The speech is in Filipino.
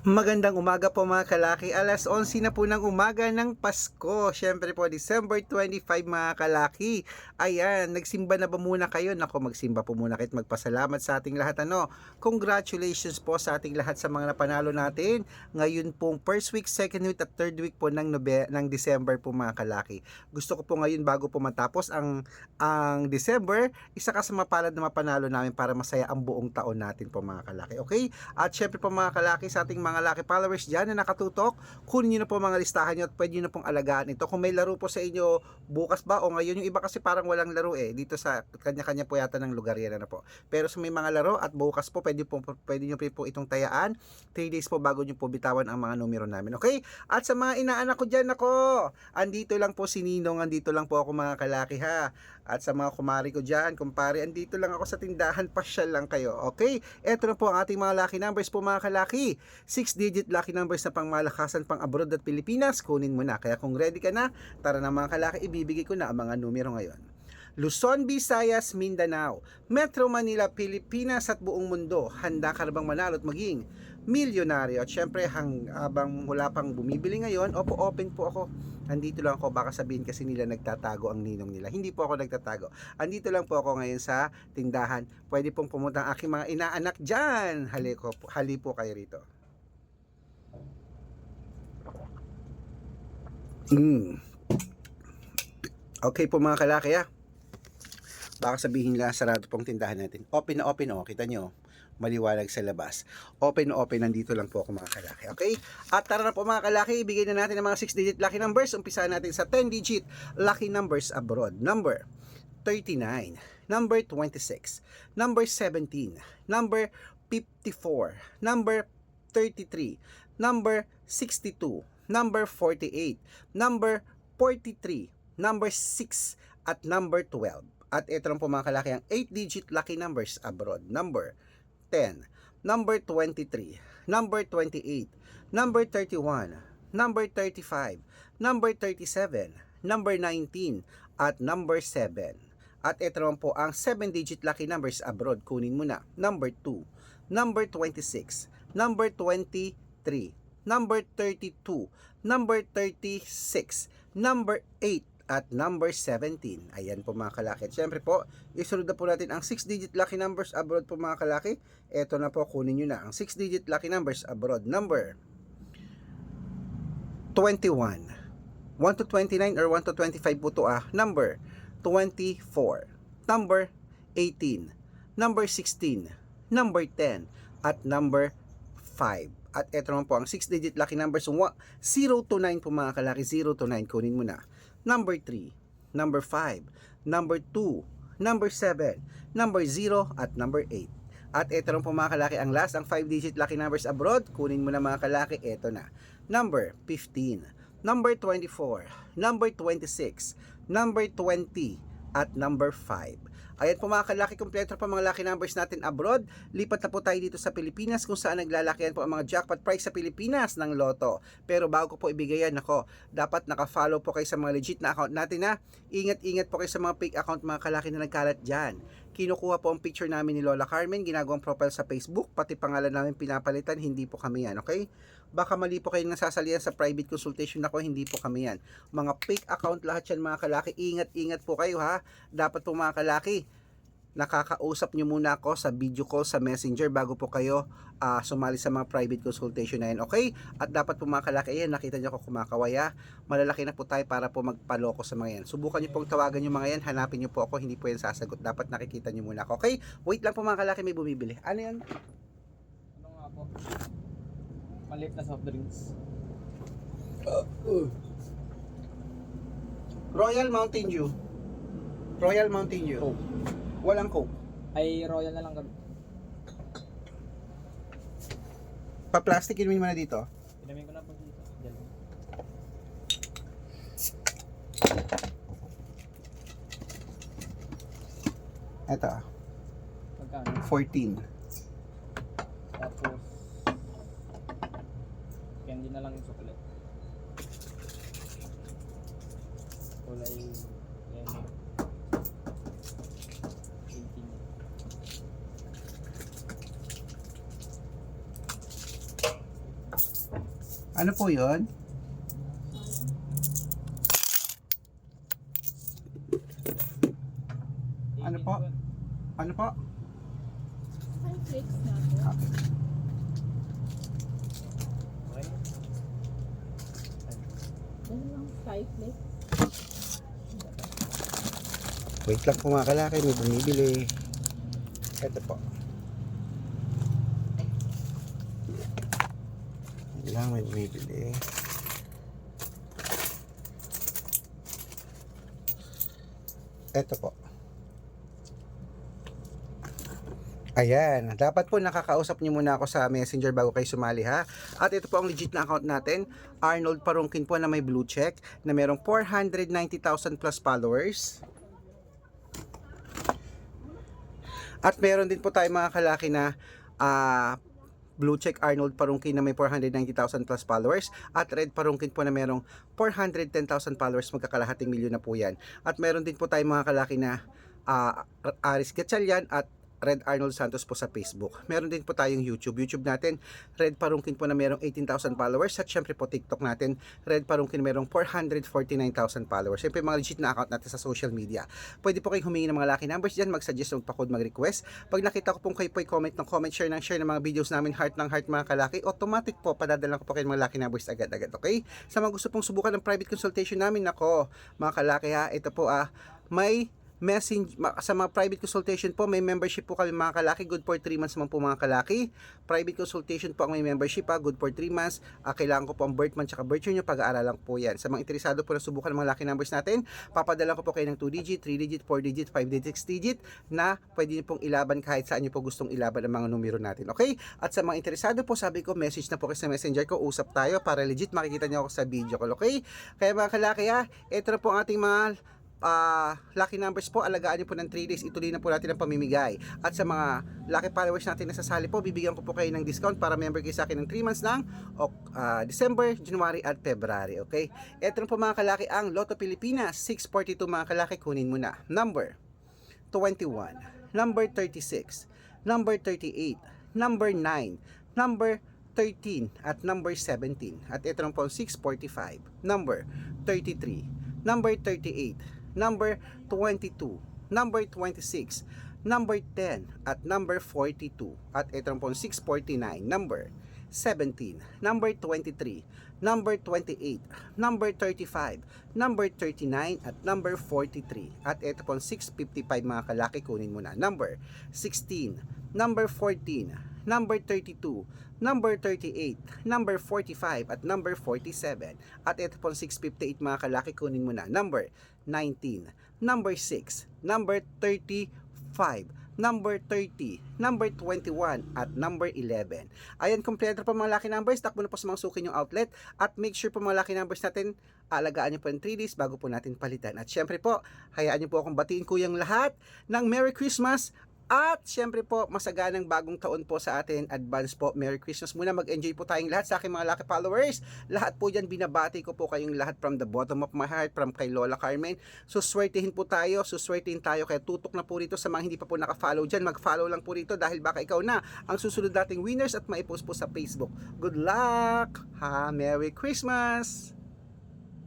Magandang umaga po mga kalaki. Alas 11 na po ng umaga ng Pasko. Siyempre po December 25 mga kalaki. Ayan, nagsimba na ba muna kayo? Nako, magsimba po muna kayo at magpasalamat sa ating lahat. Congratulations po sa ating lahat sa mga napanalo natin. Ngayon pong first week, second week at third week po ng December po mga kalaki. Gusto ko po ngayon bago po matapos ang December, isa ka sa mapalad na mapanalo namin para masaya ang buong taon natin po mga kalaki. Okay? At syempre po mga kalaki, sa ating mga lucky followers dyan na nakatutok, kunin nyo na po mga listahan nyo at pwede nyo na pong alagaan ito. Kung may laro po sa inyo bukas ba o ngayon, yung iba kasi parang walang laro dito sa kanya-kanya po yata ng lugar yan po. Pero sa may mga laro at bukas po, pwede nyo po itong tayaan 3 days po bago nyo po bitawan ang mga numero namin. Okay? At sa mga inaanak ko dyan, andito lang po si Ninong, andito lang po ako mga kalaki ha. At sa mga kumari ko dyan, kumpare, andito lang ako sa tindahan, pasyal lang kayo. Okay? Ito na po ang ating mga lucky numbers po mga kalaki. 6-digit lucky numbers na pang malakasan pang abroad at Pilipinas, kunin mo na. Kaya kung ready ka na, tara na mga kalaki, ibibigay ko na ang mga numero ngayon. Luzon, Visayas, Mindanao, Metro Manila, Pilipinas at buong mundo. Handa ka na bang manalo at maging milyonaryo? At syempre, habang wala pang bumibili ngayon, open po ako. Andito lang ako, baka sabihin kasi nila nagtatago ang ninong nila. Hindi po ako nagtatago. Andito lang po ako ngayon sa tindahan. Pwede pong pumunta ang aking mga inaanak dyan. Hali po kayo rito. Okay po mga kalaki baka sabihin nila sarado pong tindahan natin. Open na open kita nyo. Maliwanag sa labas. Open na open, nandito lang po ako mga kalaki. Okay? At tara na po mga kalaki, ibigay na natin ang mga 6-digit lucky numbers. Umpisahan natin sa 10-digit lucky numbers abroad. Number 39, number 26, number 17, number 54, number 33, number 62, number 48, number 43, number 6, at number 12. At ito lang po mga kalaki ang 8-digit lucky numbers abroad. Number 10, number 23, number 28, number 31, number 35, number 37, number 19, at number 7. At ito naman po ang 7-digit lucky numbers abroad. Kunin mo na. Number 2, number 26, number 23, number 32, number 36, number 8, at number 17. Ayan po mga kalaki. At syempre po, isunod na po natin ang 6-digit lucky numbers abroad po mga kalaki. Ito na po, kunin nyo na ang 6-digit lucky numbers abroad. Number 21, 1 to 29 or 1 to 25 po to Number 24, number 18, number 16, number 10, at number 5. At ito naman po ang 6-digit lucky numbers 0 to 9 po mga kalaki. 0 to 9, kunin mo na. Number 3, number 5, number 2, number 7, number 0, at number 8. At ito rin po mga kalaki ang last, ang 5-digit lucky numbers abroad. Kunin mo na mga kalaki, ito na. Number 15, number 24, number 26, number 20, at number 5. Ayan po mga kalaki, kompleto po mga lucky numbers natin abroad. Lipat na po tayo dito sa Pilipinas kung saan naglalakihan po ang mga jackpot prize sa Pilipinas ng Lotto. Pero bago ko po ibigay yan, dapat naka-follow po kayo sa mga legit na account natin Ingat-ingat po kayo sa mga fake account mga kalaki na nagkalat dyan. Kinukuha po ang picture namin ni Lola Carmen, ginagawang profile sa Facebook, pati pangalan namin pinapalitan, hindi po kami yan, okay? Baka mali po kayo nasasalihan sa private consultation hindi po kami yan. Mga fake account lahat yan mga kalaki, ingat-ingat po kayo Dapat po mga kalaki, nakakausap nyo muna ako sa video call sa messenger bago po kayo sumali sa mga private consultation na yan, okay? At dapat po mga kalaki, ayan, nakita nyo ako kumakawaya, malalaki na po tayo para po magpaloko sa mga yan. Subukan nyo pong tawagan yung mga yan, hanapin nyo po ako, hindi po yan sasagot, dapat nakikita nyo muna ako, okay? Wait lang po mga kalaki, may bumibili. Ano yan? Ano nga po? Maliit na soft drinks. Royal Mountain Dew. Royal Mountain Dew. Coke. Walang Coke. Ay, royal na lang kami. Pa-plastic inumin mo na dito. Pinamin ko na po dito. Diyan. Ito, Magkano? 14. Tapos, candy na lang yung chocolate. Kulay, yan. 18. Ano po yun? Ano po? Ano po? 5 flakes na po. Okay. Okay. Dalawang 5 flakes. Wait lang po mga kalaki, may bumibili. Ito po. Wait lang, may bumibili. Ito po. Ayan, dapat po nakakausap niyo muna ako sa Messenger bago kayo sumali ha. At ito po ang legit na account natin, Arnold Parungkin po na may blue check na merong 490,000 plus followers. At meron din po tayo mga kalaki na blue check Arnold Parungkin na may 490,000 plus followers at Red Parungkin po na merong 410,000 followers, magkakalahating milyon na po yan. At meron din po tayo mga kalaki na Aris Gatchalian at Red Arnold Santos po sa Facebook. Meron din po tayong YouTube natin, Red Parungkin po na merong 18,000 followers at syempre po TikTok natin, Red Parungkin merong 449,000 followers. Syempre mga legit na account natin sa social media. Pwede po kayong humingi ng mga lucky numbers dyan, mag-suggest, magpa-code, mag-request. Pag nakita ko pong kayo po comment ng comment, share ng mga videos namin, heart ng heart mga kalaki, automatic po, padadala ko po kayo ng mga lucky numbers agad-agad, okay? Sa mga gusto pong subukan ng private consultation namin, nako, mga kalaki ha, ito po may sa mga private consultation po, may membership po kami mga kalaki, good for 3 months naman po mga kalaki. Private consultation po ang may membership good for 3 months. Kailangan ko po ang birth month tsaka birth year nyo, pag-aaralan po yan. Sa mga interesado po na subukan ng mga lucky numbers natin, papadala ko po kayo ng 2 digit, 3 digit, 4 digit, 5 digit, 6 digit na pwede nyo pong ilaban kahit saan nyo po gustong ilaban ang mga numero natin, okay? At sa mga interesado po, sabi ko, message na po kayo sa messenger ko, usap tayo para legit makikita nyo ako sa video call, okay? Kaya mga kalaki ito na po ang ating mga lucky numbers po, alagaan nyo po ng 3 days, ituloy na po natin ang pamimigay. At sa mga lucky followers natin na sasali po, bibigyan ko po kayo ng discount para member kayo sa akin ng 3 months lang, December, January at February, okay? Ito na po mga kalaki ang Lotto Pilipinas 642 mga kalaki, kunin mo na. Number 21, number 36, number 38, number 9, number 13 at number 17. At ito na po ang 645, number 33, number 38, number 22, number 26, number 10, at number 42. At ito po 649, number 17, number 23, number 28, number 35, number 39, at number 43. At ito po 655 mga kalaki, kunin mo na. Number 16, number 14, number 32, number 38, number 45, at number 47. At ito po 658 mga kalaki, kunin mo na. Number 19, number 6, number 35, number 30, number 21, at number 11. Ayan, kompleto po mga lucky numbers. Takbo na po sa mga suki yung outlet. At make sure po mga lucky numbers natin, alagaan nyo po ng 3 days bago po natin palitan. At syempre po, hayaan nyo po akong batiin ko yung lahat ng Merry Christmas. At syempre po, masaganang bagong taon po sa atin. Advance po, Merry Christmas muna. Mag-enjoy po tayong lahat sa aking mga lucky followers. Lahat po dyan, binabati ko po kayong lahat from the bottom of my heart, from kay Lola Carmen. Suswertihin po tayo, suswertihin tayo. Kaya tutok na po rito sa mga hindi pa po naka-follow dyan. Mag-follow lang po rito dahil baka ikaw na ang susunod nating winners at maipost po sa Facebook. Good luck! Merry Christmas!